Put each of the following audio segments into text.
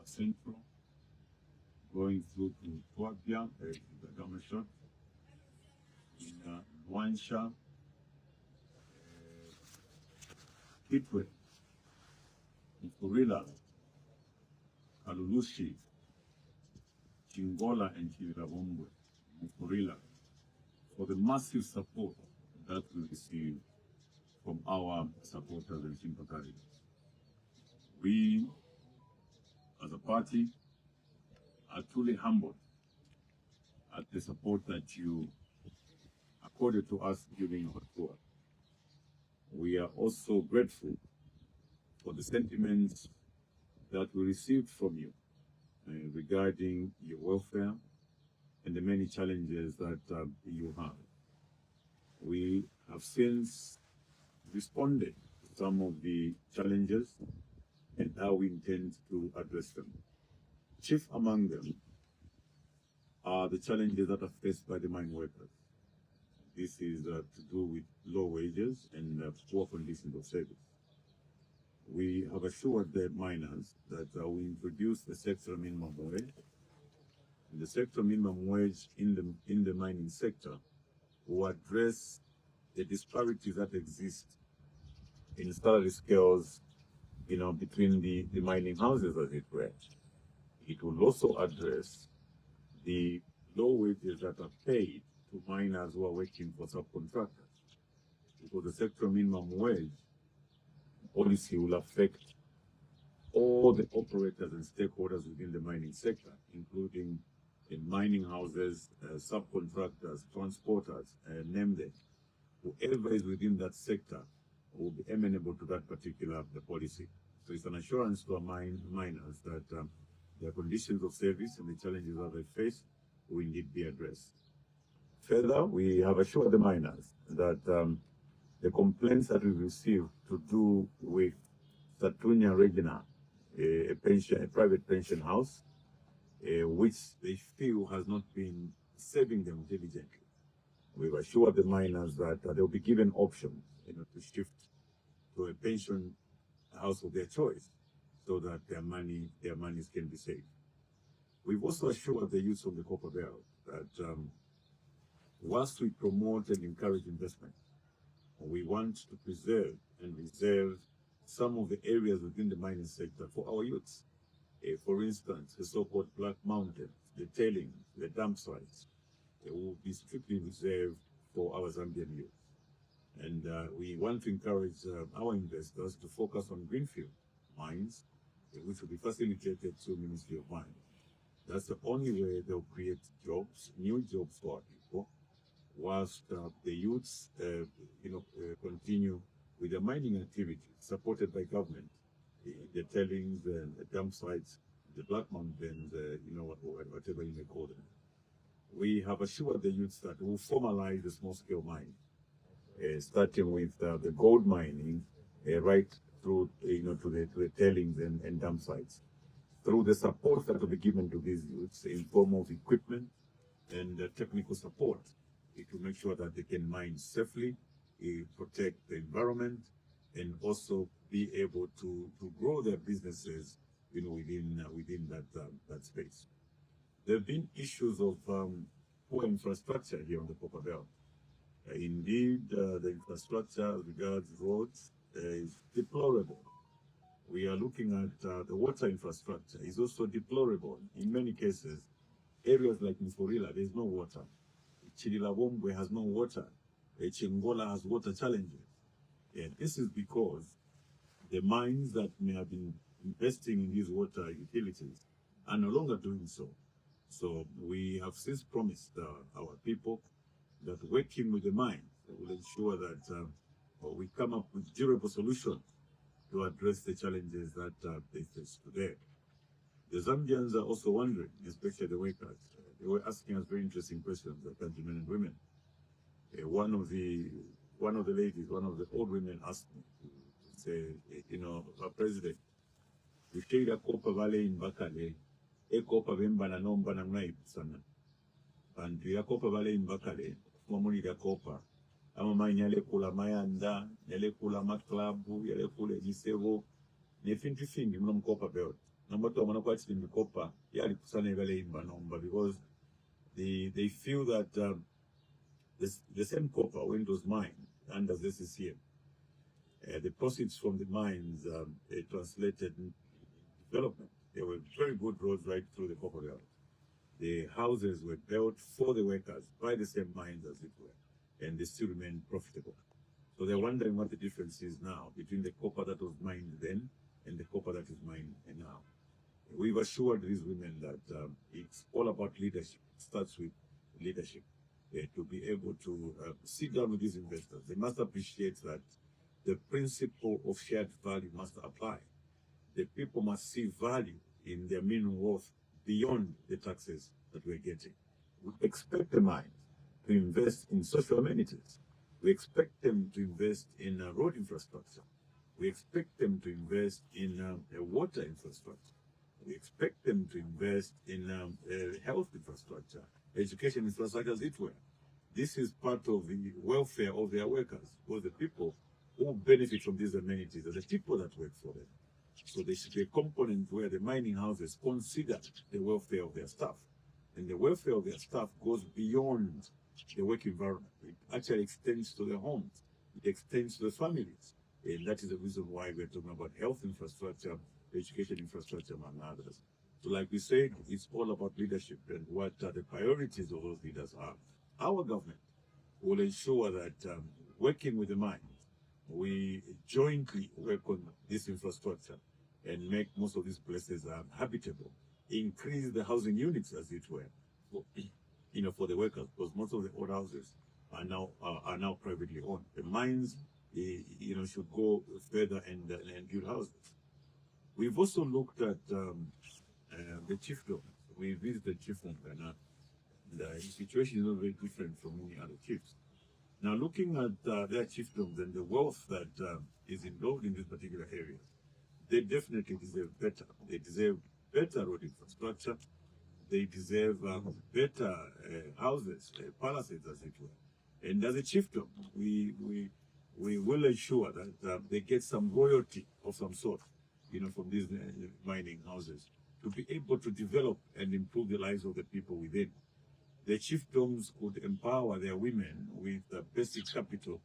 Central, going through to Twabia, the Gamashot, in Wansha, Kitwe, Mkurila, Kalulushi, Chingola, and Chirabombwe, Mkurila, for the massive support that we receive from our supporters and sympathizers. We, as a party, are truly humbled at the support that you accorded to us during our tour. We are also grateful for the sentiments that we received from you regarding your welfare and the many challenges that you have. We have since responded to some of the challenges and how we intend to address them. Chief among them are the challenges that are faced by the mine workers. This is to do with low wages and poor conditions of service. We have assured the miners that we introduce the sector minimum wage. The sector minimum wage in the mining sector will address the disparities that exist in salary scales, between the mining houses, as it were. It will also address the low wages that are paid to miners who are working for subcontractors, because the sector minimum wage policy will affect all the operators and stakeholders within the mining sector, including in mining houses, subcontractors, transporters, name them. Whoever is within that sector will be amenable to that particular policy. So it's an assurance to our miners that their conditions of service and the challenges that they face will indeed be addressed. Further, we have assured the miners that the complaints that we received to do with Satunya Regina, a private pension house, which they feel has not been serving them diligently. We've assured the miners that they'll be given options, to shift to a pension house of their choice, so that their monies can be saved. We've also assured the youth of the Copper Belt that whilst we promote and encourage investment, we want to preserve and reserve some of the areas within the mining sector for our youths. For instance, the so-called Black Mountains, the tailings, the dump sites, they will be strictly reserved for our Zambian youth. And we want to encourage our investors to focus on greenfield mines, which will be facilitated through Ministry of Mines. That's the only way they'll create jobs, new jobs for our people, whilst the youths, continue with the mining activity supported by government, the tailings, the dump sites, the Black Mountains, whatever you may call them. We have assured the youths that we'll formalize the small-scale mine, starting with the gold mining, right through, to the tailings and dump sites, through the support that will be given to these youths in form of equipment and technical support to make sure that they can mine safely, protect the environment, and also be able to grow their businesses, within that space. There have been issues of poor infrastructure here on the Copper Belt. Indeed, the infrastructure as regards roads is deplorable. We are looking at the water infrastructure is also deplorable. In many cases, areas like Mkurila, there's no water. Chirilabombwe has no water. Chingola has water challenges. And this is because the mines that may have been investing in these water utilities are no longer doing so. So we have since promised our people that working with the mines will ensure that we come up with durable solutions to address the challenges that they face today. The Zambians are also wondering, especially the workers. They were asking us very interesting questions, the countrymen and women. One of the ladies, one of the old women asked me to say, our president, we share a copper valley in Bakale, a copper vembana nomba na mnai sana. And we are copper valley in Bakale, mamuli da copper. Ama nyale kula mayanda, nyale kula matklabu, nyale kula jisevo, nefinti fingi mnom copper belt. because they feel that the same copper, when it was mined under the CCM, the proceeds from the mines translated in development. There were very good roads right through the copper belt. The houses were built for the workers by the same mines as it were, and they still remain profitable. So they're wondering what the difference is now between the copper that was mined then and the copper that is mined now. We've assured these women that it's all about leadership. It starts with leadership. To be able to sit down with these investors, they must appreciate that the principle of shared value must apply. The people must see value in their minimum worth beyond the taxes that we're getting. We expect the mines to invest in social amenities. We expect them to invest in road infrastructure. We expect them to invest in water infrastructure. We expect them to invest in health infrastructure, education infrastructure, as it were. This is part of the welfare of their workers, because the people who benefit from these amenities are the people that work for them. So there should be a component where the mining houses consider the welfare of their staff. And the welfare of their staff goes beyond the work environment. It actually extends to their homes. It extends to the families. And that is the reason why we're talking about health infrastructure, education infrastructure, among others. So like we said, it's all about leadership and what the priorities of those leaders are. Our government will ensure that working with the mines, we jointly work on this infrastructure and make most of these places habitable, increase the housing units, as it were, for the workers, because most of the old houses are now privately owned. The mines, should go further and build houses. We've also looked at the chiefdoms. We visited chiefdoms, and the situation is not very different from many other chiefs. Now, looking at their chiefdoms and the wealth that is involved in this particular area, they definitely deserve better. They deserve better road infrastructure. They deserve better houses, palaces, as it were. And as a chiefdom, we will ensure that they get some royalty of some sort, from these mining houses, to be able to develop and improve the lives of the people within. The chiefdoms could empower their women with basic capital.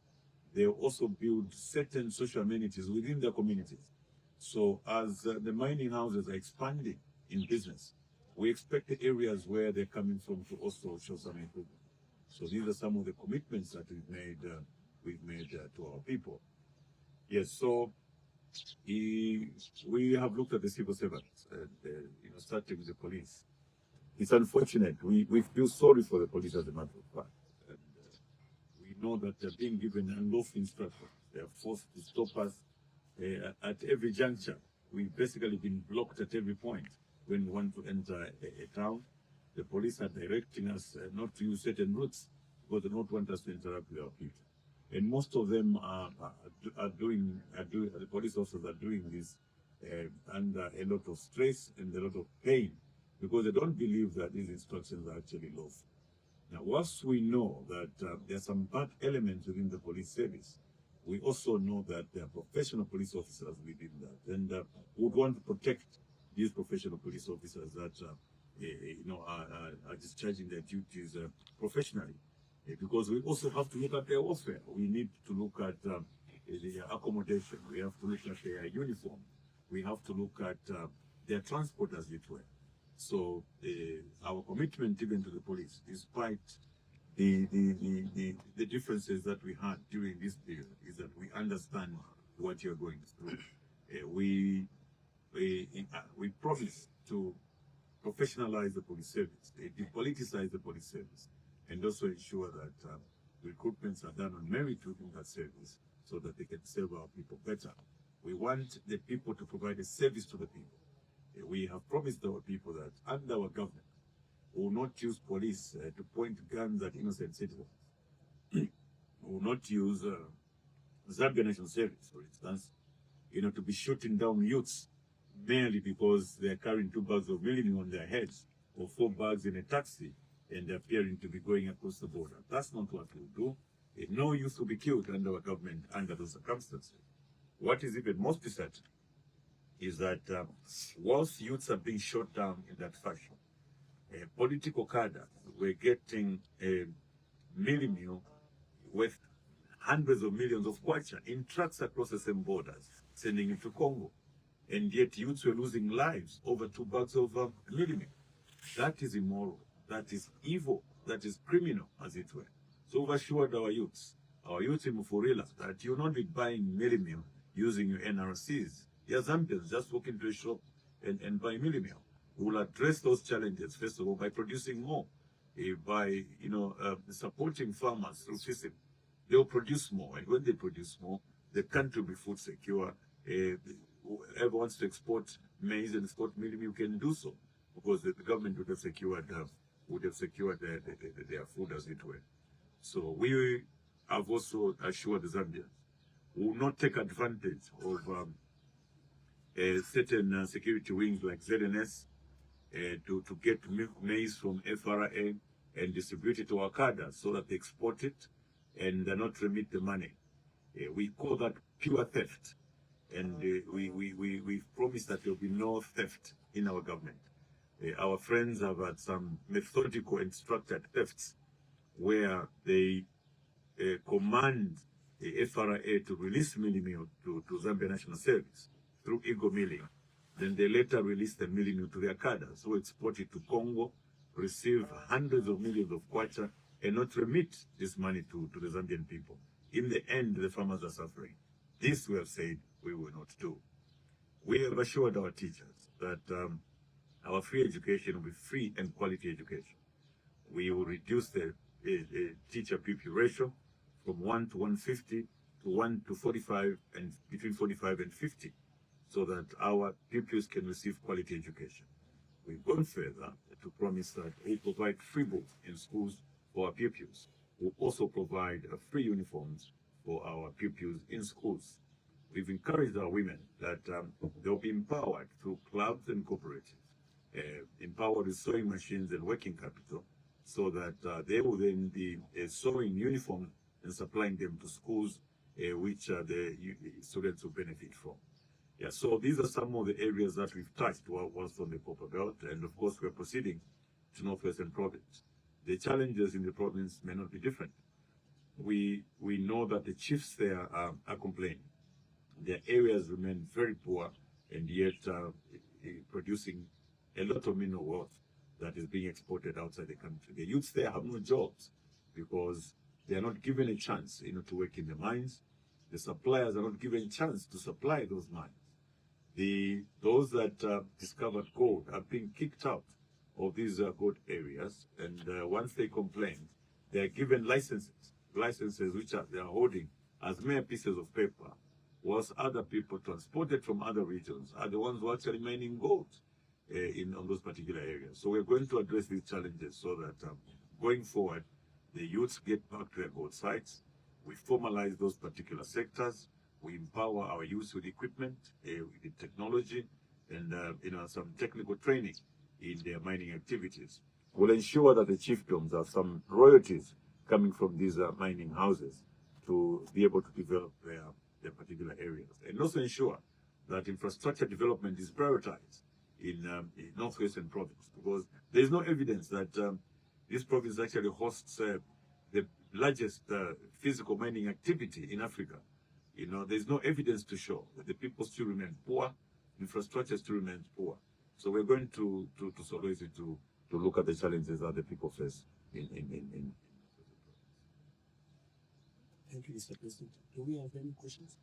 They also build certain social amenities within their communities. So as the mining houses are expanding in business, we expect the areas where they're coming from to also show some improvement. So these are some of the commitments that we've made to our people. Yes, so we have looked at the civil servants, and starting with the police. It's unfortunate. We feel sorry for the police as a matter of fact. And we know that they're being given unlawful instructions. They are forced to stop us at every juncture. We've basically been blocked at every point when we want to enter a town. The police are directing us not to use certain routes because they don't want us to interact with our people. And most of them the police officers are doing this under a lot of stress and a lot of pain, because they don't believe that these instructions are actually lawful. Now, whilst we know that there are some bad elements within the police service, we also know that there are professional police officers within that, and we would want to protect these professional police officers that are discharging their duties professionally, because we also have to look at their welfare. We need to look at their accommodation. We have to look at their uniform. We have to look at their transport, as it were. So our commitment even to the police, despite the differences that we had during this period, is that we understand what you're going through. We promise to professionalize the police service, depoliticize the police service, and also ensure that recruitments are done on merit within that service so that they can serve our people better. We want the people to provide a service to the people. We have promised our people that under our government, we will not use police to point guns at innocent citizens. We will not use Zambia National Service, for instance, to be shooting down youths merely because they're carrying 2 bags of milling on their heads or 4 bags in a taxi and appearing to be going across the border. That's not what we'll do. No youth will be killed under our government under those circumstances. What is even most disheartening is that whilst youths are being shot down in that fashion, political cadre were getting a milli meal worth hundreds of millions of kwacha in trucks across the same borders, sending it to Congo. And yet youths were losing lives over 2 bags of milli meal. That is immoral. That is evil. That is criminal, as it were. So we've assured our youths in Mufurila, that you'll not be buying milli meal using your NRCs. You're Zambians, just walk into a shop and buy milli meal. We will address those challenges, first of all, by producing more, by supporting farmers through system. They'll produce more, and when they produce more, the country will be food secure. Whoever wants to export maize and export milli meal can do so, because the government would have secured their food, as it were. So we have also assured the Zambians we will not take advantage of certain security wings like ZNS to get maize from FRA and distribute it to our cadres so that they export it and not remit the money. We call that pure theft. And we've promised that there will be no theft in our government. Our friends have had some methodical and structured thefts where they command the FRA to release milli meal to Zambia National Service through ego milling. Then they later release the milli meal to their cadres, who export it to Congo, receive hundreds of millions of kwacha, and not remit this money to the Zambian people. In the end, the farmers are suffering. This we have said we will not do. We have assured our teachers that our free education will be free and quality education. We will reduce the teacher pupil ratio from 1 to 150 to 1 to 45 and between 45 and 50, so that our pupils can receive quality education. We've gone further to promise that we provide free books in schools for our pupils. We'll also provide free uniforms for our pupils in schools. We've encouraged our women that they'll be empowered through clubs and cooperatives, empowered with sewing machines and working capital, so that they will then be sewing uniforms and supplying them to schools which the students will benefit from. Yeah, so these are some of the areas that we've touched whilst on the Copper Belt, and of course we're proceeding to Northwestern Province. The challenges in the province may not be different. We know that the chiefs there are complaining. Their areas remain very poor, and yet producing a lot of mineral wealth that is being exported outside the country. The youths there have no jobs because they are not given a chance, to work in the mines. The suppliers are not given a chance to supply those mines. Those that discovered gold are being kicked out of these gold areas, and once they complain, they are given licenses which they are holding as mere pieces of paper, whilst other people transported from other regions are the ones who are actually mining gold on those particular areas. So we're going to address these challenges so that going forward, the youths get back to their gold sites. We formalize those particular sectors. We empower our youth with equipment, with technology, and some technical training in their mining activities. We'll ensure that the chiefdoms have some royalties coming from these mining houses to be able to develop their particular areas, and also ensure that infrastructure development is prioritized in Northwestern Province, because there is no evidence that this province actually hosts the largest physical mining activity in Africa. There's no evidence to show that the people still remain poor, infrastructure still remains poor. So we're going to Solwezi to look at the challenges that the people face in Thank you, Mr. President. Do we have any questions?